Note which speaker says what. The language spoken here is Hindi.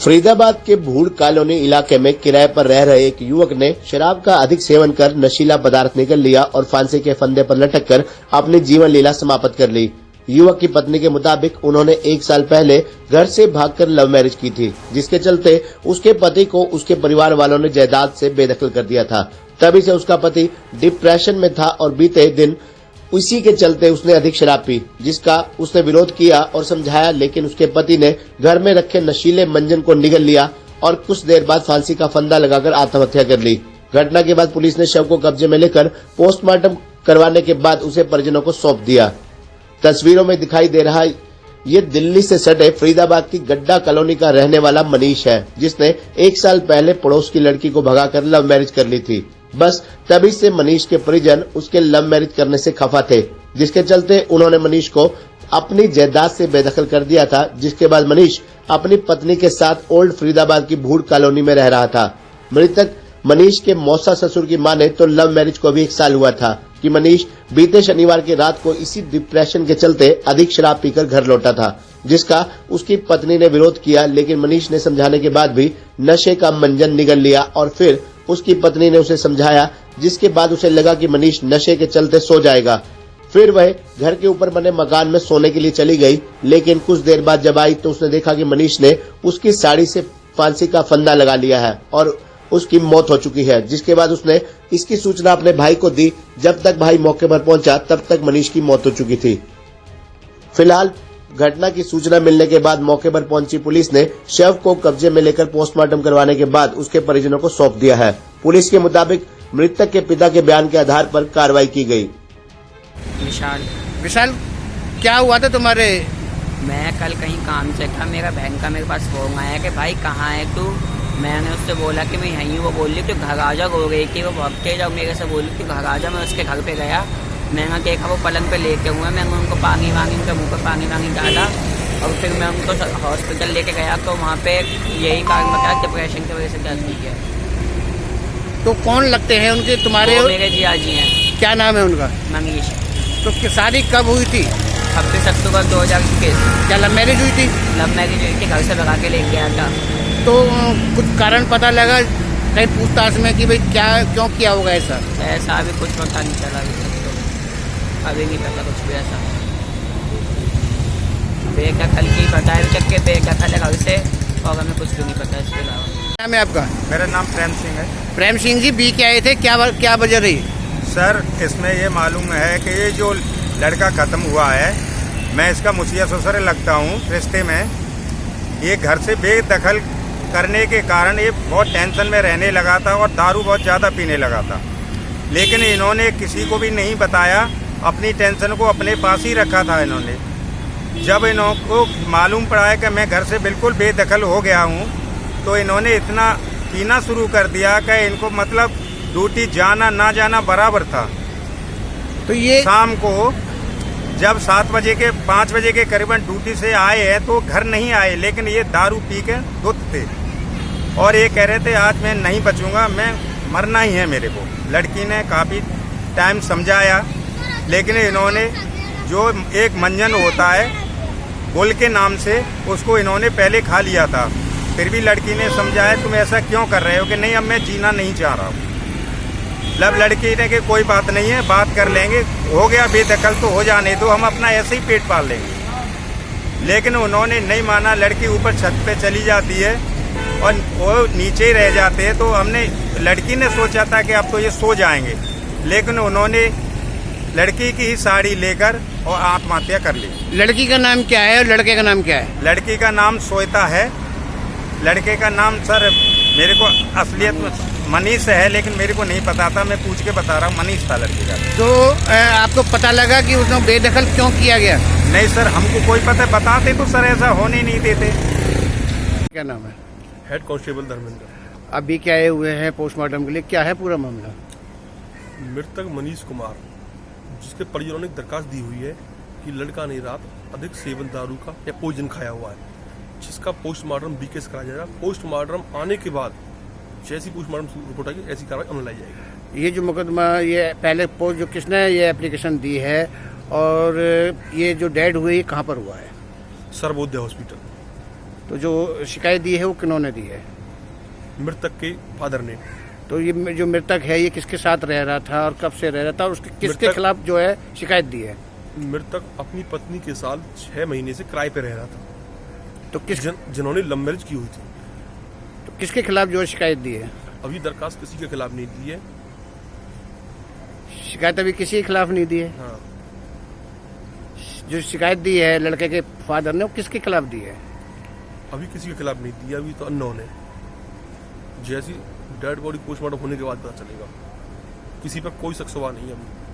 Speaker 1: फरीदाबाद के भूड़ कॉलोनी इलाके में किराए पर रह रहे एक युवक ने शराब का अधिक सेवन कर नशीला पदार्थ निगल लिया और फांसी के फंदे पर लटक कर अपनी जीवन लीला समाप्त कर ली। युवक की पत्नी के मुताबिक उन्होंने 1 साल पहले घर से भागकर लव मैरिज की थी, जिसके चलते उसके पति को उसके परिवार वालों ने जायदाद से बेदखल कर दिया था। तभी से उसका पति डिप्रेशन में था और बीते दिन उसी के चलते उसने अधिक शराब पी, जिसका उसने विरोध किया और समझाया, लेकिन उसके पति ने घर में रखे नशीले मंजन को निगल लिया और कुछ देर बाद फांसी का फंदा लगाकर आत्महत्या कर ली। घटना के बाद पुलिस ने शव को कब्जे में लेकर पोस्टमार्टम करवाने के बाद उसे परिजनों को सौंप दिया। तस्वीरों में दिखाई दे रहा ये दिल्ली से सटे फरीदाबाद की गड्ढा कॉलोनी का रहने वाला मनीष है, जिसने 1 साल पहले पड़ोस की लड़की को भगाकर लव मैरिज कर ली थी। बस तभी से मनीष के परिजन उसके लव मैरिज करने से खफा थे, जिसके चलते उन्होंने मनीष को अपनी जायदाद से बेदखल कर दिया था। जिसके बाद मनीष अपनी पत्नी के साथ ओल्ड फरीदाबाद की भूड़ कॉलोनी में रह रहा था। मृतक मनीष के मौसा ससुर की माने तो लव मैरिज को भी 1 साल हुआ था कि मनीष बीते शनिवार की रात को इसी डिप्रेशन के चलते अधिक शराब पीकर घर लौटा था, जिसका उसकी पत्नी ने विरोध किया, लेकिन मनीष ने समझाने के बाद भी नशे का मंजन निगल लिया और फिर उसकी पत्नी ने उसे समझाया, जिसके बाद उसे लगा कि मनीष नशे के चलते सो जाएगा। फिर वह घर के ऊपर बने मकान में सोने के लिए चली गई, लेकिन कुछ देर बाद जब आई तो उसने देखा कि मनीष ने उसकी साड़ी से फांसी का फंदा लगा लिया है और उसकी मौत हो चुकी है। जिसके बाद उसने इसकी सूचना अपने भाई को दी। जब तक भाई मौके पर पहुंचा तब तक मनीष की मौत हो चुकी थी। फिलहाल घटना की सूचना मिलने के बाद मौके पर पहुंची पुलिस ने शव को कब्जे में लेकर पोस्टमार्टम करवाने के बाद उसके परिजनों को सौंप दिया है। पुलिस के मुताबिक मृतक के पिता के बयान के आधार पर कार्रवाई की गई।
Speaker 2: विशाल, क्या हुआ था तुम्हारे?
Speaker 3: मैं कल कहीं काम से था, मेरा बहन का मेरे पास फोन आया कि भाई कहाँ है तू। मैंने उससे बोला कि मैं यहीं हूँ। वो बोली कि घर आ जा, हो गई कि वो भागते जाओ मेरे से बोली कि घर आ जा। मैं उसके घर पे गया, मैंने देखा वो पलंग पे लेटे हुए। मैंने उनको पानी वानी, उनके मुँह पर पानी वानी डाला और फिर मैं उनको हॉस्पिटल लेके गया तो वहाँ पे यही कारण बताया डिप्रेशन की वजह से डेथ हुई है।
Speaker 2: तो कौन लगते हैं उनके तुम्हारे?
Speaker 3: मेरे जिया जी हैं।
Speaker 2: क्या नाम है उनका?
Speaker 3: मनीष।
Speaker 2: तो शादी कब हुई थी?
Speaker 3: 26 अक्टूबर 2021।
Speaker 2: क्या लव मैरिज हुई थी?
Speaker 3: लव मैरिज हुई थी, घर से भगा के लेके गया था।
Speaker 2: तो कुछ कारण पता लगा कहीं पूछताछ में कि भाई क्या क्यों किया होगा ऐसा?
Speaker 3: ऐसा अभी कुछ पता नहीं चला, अभी नहीं पता कुछ भी ऐसा। बेदखल की बताए चक के बेदखल घर से, और हमें कुछ भी नहीं पता इसके अलावा।
Speaker 2: नाम है आपका?
Speaker 4: मेरा नाम प्रेम सिंह है।
Speaker 2: प्रेम सिंह जी, बी के आए थे, क्या वजह रही?
Speaker 4: सर, इसमें ये मालूम है कि ये जो लड़का ख़त्म हुआ है, मैं इसका मुखिया ससुर लगता हूँ रिश्ते में। ये घर से बेदखल करने के कारण ये बहुत टेंशन में रहने लगा था और दारू बहुत ज़्यादा पीने लगा था, लेकिन इन्होंने किसी को भी नहीं बताया, अपनी टेंशन को अपने पास ही रखा था इन्होंने। जब इनको मालूम पड़ा है कि मैं घर से बिल्कुल बेदखल हो गया हूँ, तो इन्होंने इतना पीना शुरू कर दिया कि इनको मतलब ड्यूटी जाना ना जाना बराबर था।
Speaker 2: तो ये
Speaker 4: शाम को जब 5 बजे के करीबन ड्यूटी से आए हैं तो घर नहीं आए, लेकिन ये दारू पी के धुत थे और ये कह रहे थे आज मैं नहीं बचूंगा, मैं मरना ही है मेरे को। लड़की ने काफ़ी टाइम समझाया, लेकिन इन्होंने जो एक मंजन होता है गुल के नाम से, उसको इन्होंने पहले खा लिया था। फिर भी लड़की ने समझाया तुम ऐसा क्यों कर रहे हो कि नहीं अब मैं जीना नहीं चाह रहा हूँ। लब लड़की ने कि कोई बात नहीं है, बात कर लेंगे, हो गया बेदखल तो हो जाने दो, हम अपना ऐसे ही पेट पाल लेंगे। लेकिन उन्होंने नहीं माना। लड़की ऊपर छत पे चली जाती है और वो नीचे ही रह जाते हैं। तो लड़की ने सोचा था कि अब तो ये सो जाएंगे, लेकिन उन्होंने लड़की की ही साड़ी लेकर और आत्महत्या कर ली।
Speaker 2: लड़की का नाम क्या है और लड़के का नाम क्या है?
Speaker 4: लड़की का नाम श्वेता है, लड़के का नाम सर मेरे को असलियत में मनीष है, लेकिन मेरे को नहीं पता था, मैं पूछ के बता रहा हूँ, मनीष था लड़के का।
Speaker 2: तो आपको पता लगा कि उसने बेदखल क्यों किया गया?
Speaker 4: नहीं सर, हमको कोई पता, बताते तो सर ऐसा होने नहीं देते।
Speaker 2: क्या नाम है?
Speaker 5: Head constable Dharmendra.
Speaker 2: अभी क्या आए हुए हैं पोस्टमार्टम के लिए, क्या है पूरा मामला?
Speaker 5: मृतक मनीष कुमार, जिसके परिजनों ने दरखास्त दी हुई है कि लड़का ने रात अधिक सेवन दारू का या पॉइजन खाया हुआ है, जिसका पोस्टमार्टम बीके से कराया जाएगा। पोस्टमार्टम आने के बाद जैसी पोस्टमार्टम रिपोर्ट आएगी ऐसी कार्रवाई अमल लाई जाएगी।
Speaker 2: ये जो मुकदमा, ये पहले पोस्ट जो किसने ये एप्लीकेशन दी है और ये जो डेड हुई कहाँ पर हुआ है?
Speaker 5: सर्वोदय हॉस्पिटल।
Speaker 2: तो जो शिकायत दी है वो किन्होंने दी है?
Speaker 5: मृतक के फादर ने।
Speaker 2: तो ये जो मृतक है ये किसके साथ रह रहा था और कब से रह रहा था और उसके किसके
Speaker 5: मृतक-
Speaker 2: खिलाफ जो है शिकायत दी है?
Speaker 5: मृतक अपनी पत्नी के साथ 6 महीने से किराए पे रह रहा था,
Speaker 2: तो
Speaker 5: जिन्होंने लव मैरिज की हुई थी।
Speaker 2: तो किसके खिलाफ जो है शिकायत दी है?
Speaker 5: अभी दरखास्त किसी के खिलाफ नहीं दी है।
Speaker 2: शिकायत अभी किसी के खिलाफ नहीं दी है।
Speaker 5: हाँ,
Speaker 2: जो शिकायत दी है लड़के के फादर ने वो किसके खिलाफ दी है?
Speaker 5: अभी किसी के खिलाफ नहीं दी है, अभी तो अननोन है। जैसी डेड बॉडी पोस्टमार्टम होने के बाद पता चलेगा। किसी पर कोई शक सवाल नहीं है अभी।